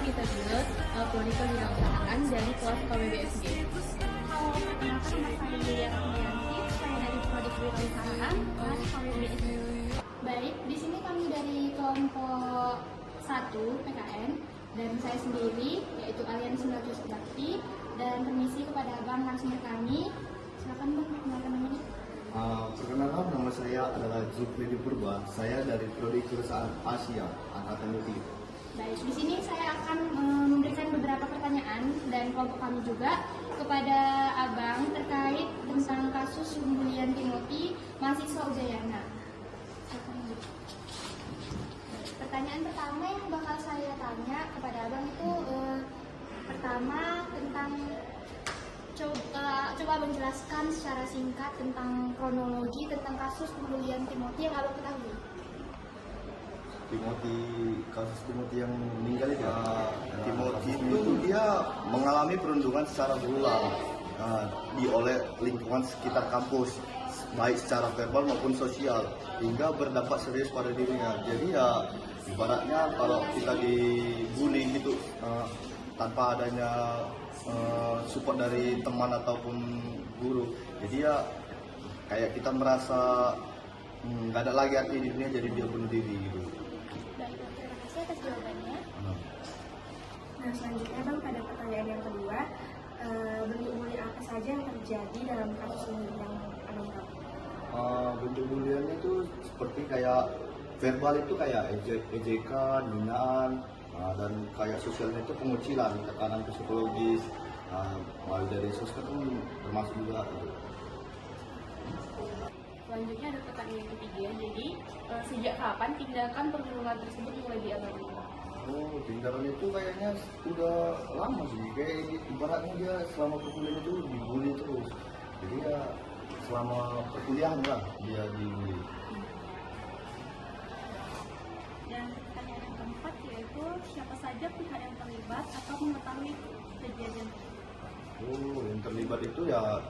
Gita Dule, Prodi Kewirausahaan dari kelas KWBSG. Halo, perkenalkan nama saya Yulia Rahmayanti, saya dari Prodi Kewirausahaan, kelas KWBSG. Baik, di sini kami dari kelompok 1 PKN dan saya sendiri yaitu Aliansi Natus Bakti, dan permisi kepada Abang narasumber kami. Silakan Bang, perkenalkan namanya. Perkenalkan, nama saya adalah Zulfidi Purba. Saya dari Prodi Kewirausahaan Asia Angkatan 3. Baik, di sini saya akan memberikan beberapa pertanyaan dan kelompok kami juga kepada Abang terkait tentang kasus pembulian Timothy mahasiswa Udayana. Pertanyaan pertama yang bakal saya tanya kepada Abang itu pertama tentang coba Abang jelaskan secara singkat tentang kronologi tentang kasus pembulian Timothy yang Abang ketahui. Kasus Timothy yang meninggal itu, Timothy itu dia mengalami perundungan secara berulang oleh lingkungan sekitar kampus, baik secara verbal maupun sosial, hingga berdampak serius pada dirinya. Jadi ya ibaratnya kalau kita dibully gitu tanpa adanya support dari teman ataupun guru, jadi ya kayak kita merasa nggak ada lagi arti di dunia, jadi dia bunuh diri gitu. Baik, terima kasih atas jawabannya. Nah, selanjutnya Bang, pada pertanyaan yang kedua, bentuk bully apa saja yang terjadi dalam kasus ini yang Abang tahu? Bentuk buliannya itu seperti kayak verbal itu kayak ejekan, hinaan, dan kayak sosialnya itu pengucilan, tekanan psikologis, mulai dari sosmed itu termasuk juga. Selanjutnya ada pertanyaan yang ketiga, jadi sejak kapan tindakan perundungan tersebut mulai dialami? Tindakan itu kayaknya udah lama sih, kayak ibaratnya dia selama perkuliahan itu dibully terus. Jadi ya selama perkuliahan lah dia dibully. Dan pertanyaan yang keempat yaitu siapa saja pihak yang terlibat atau mengetahui kejadian ini? Yang terlibat itu ya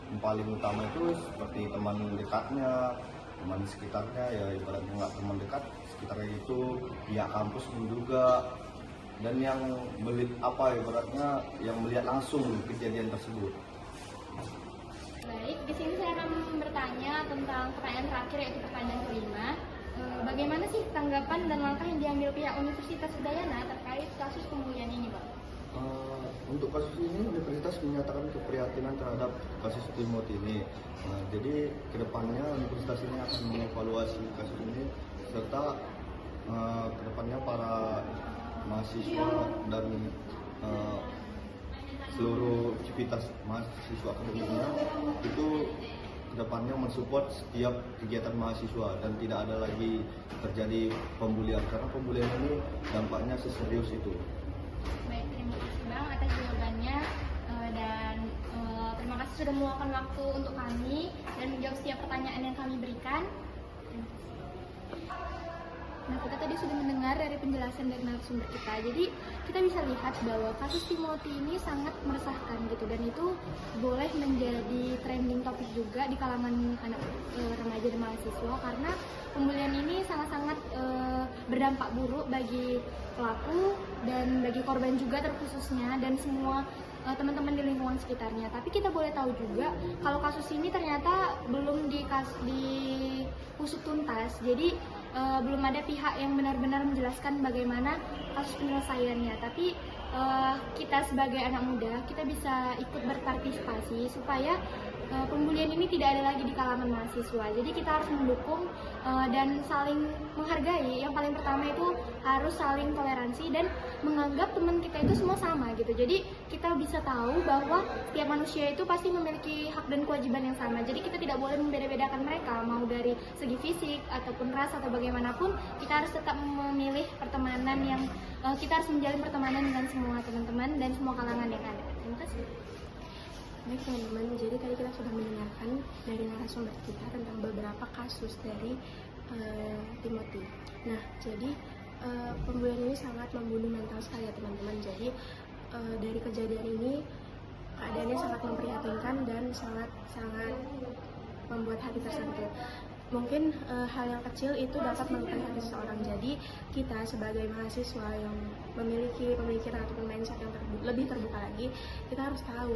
yang paling utama itu seperti teman dekatnya, teman sekitarnya, ya ibaratnya nggak teman dekat sekitarnya itu, pihak kampus pun juga, dan yang ibaratnya yang melihat langsung kejadian tersebut. Baik, di sini saya akan bertanya tentang pertanyaan terakhir, yaitu pertanyaan kelima. Bagaimana sih tanggapan dan langkah yang diambil pihak Universitas Udayana terkait kasus pembulian ini, Pak? Untuk kasus ini, universitas menyatakan keprihatinan terhadap kasus Timothy ini. Jadi kedepannya universitas ini akan mengevaluasi kasus ini, serta kedepannya para mahasiswa dan seluruh aktivitas mahasiswa akademiknya itu kedepannya mensupport setiap kegiatan mahasiswa dan tidak ada lagi terjadi pembulian, karena pembulian ini dampaknya seserius itu. Baik, terima kasih Bang atas jawabannya, dan terima kasih sudah meluangkan waktu untuk kami dan menjawab setiap pertanyaan yang kami berikan. Nah, kita tadi sudah mendengar dari penjelasan dari narasumber kita. Jadi kita bisa lihat bahwa kasus Timothy ini sangat meresahkan gitu, dan itu boleh menjadi trending topik juga di kalangan anak remaja dan mahasiswa, karena pembulian ini sangat-sangat berdampak buruk bagi pelaku dan bagi korban juga terkhususnya, dan semua teman-teman di lingkungan sekitarnya. Tapi kita boleh tahu juga kalau kasus ini ternyata belum diusut tuntas. Jadi belum ada pihak yang benar-benar menjelaskan bagaimana kasus penyelesaiannya. Tapi kita sebagai anak muda, kita bisa ikut berpartisipasi supaya pembulian ini tidak ada lagi di kalangan mahasiswa. Jadi kita harus mendukung dan saling menghargai. Yang paling pertama itu harus saling toleransi dan menganggap teman kita itu semua sama gitu. Jadi kita bisa tahu bahwa setiap manusia itu pasti memiliki hak dan kewajiban yang sama. Jadi kita tidak boleh membeda-bedakan mereka, mau dari segi fisik ataupun ras atau bagaimanapun. Kita harus tetap memilih pertemanan yang kita harus menjalin pertemanan dengan semua teman-teman dan semua kalangan yang ada. Terima kasih. Baik teman-teman, jadi tadi kita sudah mendengarkan dari narasumber kita tentang beberapa kasus dari Timothy. Nah, jadi pembulian ini sangat membunuh mental sekali ya teman-teman. Jadi dari kejadian ini keadaannya sangat memprihatinkan dan sangat membuat hati tersentuh. Mungkin hal yang kecil itu dapat melukai hati seseorang. Jadi kita sebagai mahasiswa yang memiliki pemikiran ataupun mindset yang lebih terbuka lagi, kita harus tahu,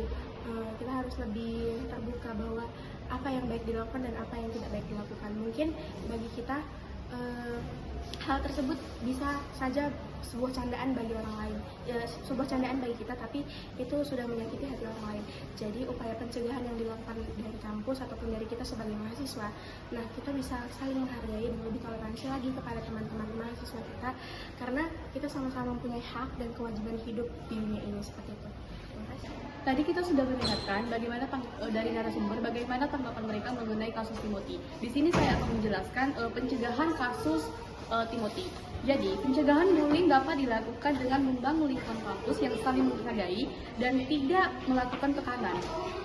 kita harus lebih terbuka bahwa apa yang baik dilakukan dan apa yang tidak baik dilakukan. Mungkin bagi kita hal tersebut bisa saja sebuah candaan bagi orang lain, sebuah candaan bagi kita, tapi itu sudah menyakiti hati orang lain. Jadi upaya pencegahan yang dilakukan dari kampus ataupun dari kita sebagai mahasiswa, nah kita bisa saling menghargai dan lebih toleransi lagi kepada teman-teman mahasiswa kita, karena kita sama-sama mempunyai hak dan kewajiban hidup di dunia ini, seperti itu. Terima kasih. Tadi kita sudah mendengarkan bagaimana dari narasumber bagaimana tanggapan mereka mengenai kasus Timothy. Di sini saya akan menjelaskan pencegahan kasus Timothy. Jadi, pencegahan bullying dapat dilakukan dengan membangun lingkungan kampus yang saling menghargai dan tidak melakukan tekanan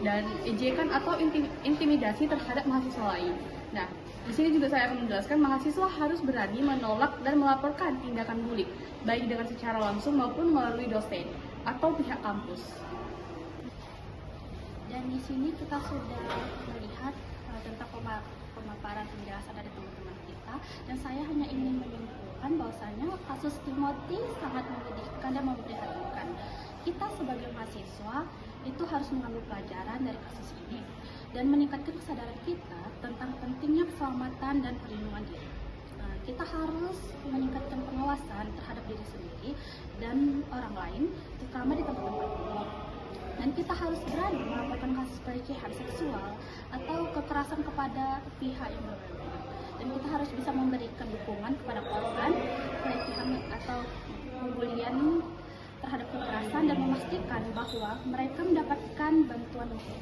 dan ejekan atau intimidasi terhadap mahasiswa lain. Nah, di sini juga saya akan menjelaskan mahasiswa harus berani menolak dan melaporkan tindakan bullying, baik dengan secara langsung maupun melalui dosen atau pihak kampus. Dan di sini kita sudah melihat tentang pemaparan penjelasan dari teman-teman kita, dan saya hanya ingin menyimpulkan bahwasanya kasus Timothy sangat menyedihkan dan memprihatinkan. Kita sebagai mahasiswa itu harus mengambil pelajaran dari kasus ini dan meningkatkan kesadaran kita tentang pentingnya keselamatan dan perlindungan diri. Kita harus meningkatkan pengawasan terhadap diri sendiri dan orang lain, terutama di tempat-tempat umum. Dan kita harus berani melaporkan kasus pelecehan seksual atau kekerasan kepada pihak yang berwenang. Dan kita harus bisa memberikan dukungan kepada korban pelecehan atau pembulian terhadap kekerasan dan memastikan bahwa mereka mendapatkan bantuan hukum.